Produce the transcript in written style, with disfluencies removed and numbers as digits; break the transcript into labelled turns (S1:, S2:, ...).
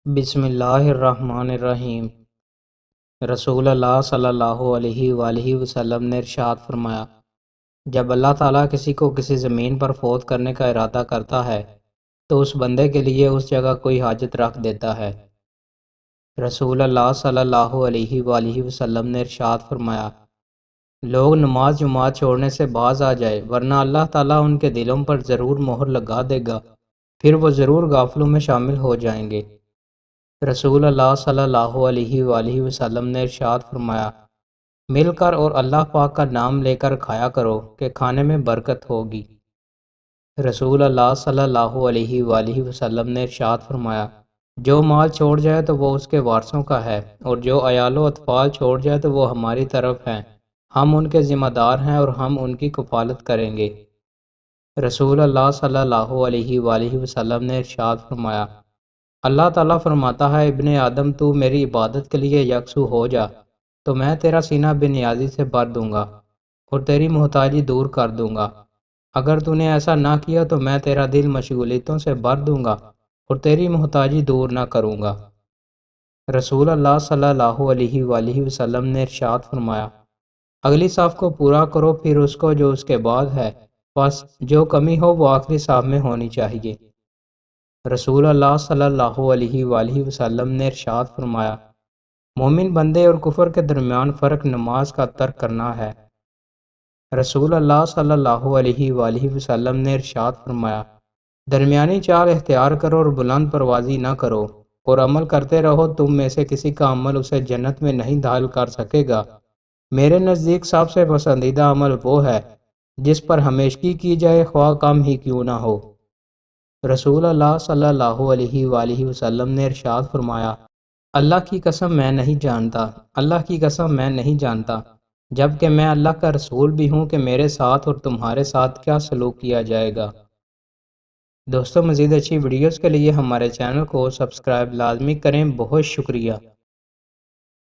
S1: بسم اللہ الرحمن الرحیم۔ رسول اللہ صلی اللہ علیہ وآلہ وسلم نے ارشاد فرمایا، جب اللہ تعالیٰ کسی کو کسی زمین پر فوت کرنے کا ارادہ کرتا ہے تو اس بندے کے لیے اس جگہ کوئی حاجت رکھ دیتا ہے۔ رسول اللہ صلی اللہ علیہ وآلہ وسلم نے ارشاد فرمایا، لوگ نماز جماعت چھوڑنے سے باز آ جائے ورنہ اللہ تعالیٰ ان کے دلوں پر ضرور مہر لگا دے گا، پھر وہ ضرور غافلوں میں شامل ہو جائیں گے۔ رسول اللہ صلی اللہ علیہ وآلہ وسلم نے ارشاد فرمایا، مل کر اور اللہ پاک کا نام لے کر کھایا کرو کہ کھانے میں برکت ہوگی۔ رسول اللہ صلی اللہ علیہ وآلہ وسلم نے ارشاد فرمایا، جو مال چھوڑ جائے تو وہ اس کے وارثوں کا ہے، اور جو عیال و اطفال چھوڑ جائے تو وہ ہماری طرف ہیں، ہم ان کے ذمہ دار ہیں اور ہم ان کی کفالت کریں گے۔ رسول اللہ صلی اللہ علیہ وآلہ وسلم نے ارشاد فرمایا، اللہ تعالیٰ فرماتا ہے، ابن آدم تو میری عبادت کے لیے یکسو ہو جا تو میں تیرا سینہ بے نیازی سے بھر دوں گا اور تیری محتاجی دور کر دوں گا۔ اگر تو نے ایسا نہ کیا تو میں تیرا دل مشغولیتوں سے بھر دوں گا اور تیری محتاجی دور نہ کروں گا۔ رسول اللہ صلی اللہ علیہ وآلہ وسلم نے ارشاد فرمایا، اگلی صف کو پورا کرو، پھر اس کو جو اس کے بعد ہے، بس جو کمی ہو وہ آخری صف میں ہونی چاہیے۔ رسول اللہ صلی اللہ علیہ وآلہ وسلم نے ارشاد فرمایا، مومن بندے اور کفر کے درمیان فرق نماز کا ترک کرنا ہے۔ رسول اللہ صلی اللہ علیہ وآلہ وسلم نے ارشاد فرمایا، درمیانی چال اختیار کرو اور بلند پروازی نہ کرو، اور عمل کرتے رہو، تم میں سے کسی کا عمل اسے جنت میں نہیں داخل کر سکے گا۔ میرے نزدیک سب سے پسندیدہ عمل وہ ہے جس پر ہمیشگی کی جائے، خواہ کم ہی کیوں نہ ہو۔ رسول اللہ صلی اللہ علیہ وآلہ وسلم نے ارشاد فرمایا، اللہ کی قسم میں نہیں جانتا، اللہ کی قسم میں نہیں جانتا، جبکہ میں اللہ کا رسول بھی ہوں کہ میرے ساتھ اور تمہارے ساتھ کیا سلوک کیا جائے گا۔ دوستو، مزید اچھی ویڈیوز کے لیے ہمارے چینل کو سبسکرائب لازمی کریں۔ بہت شکریہ۔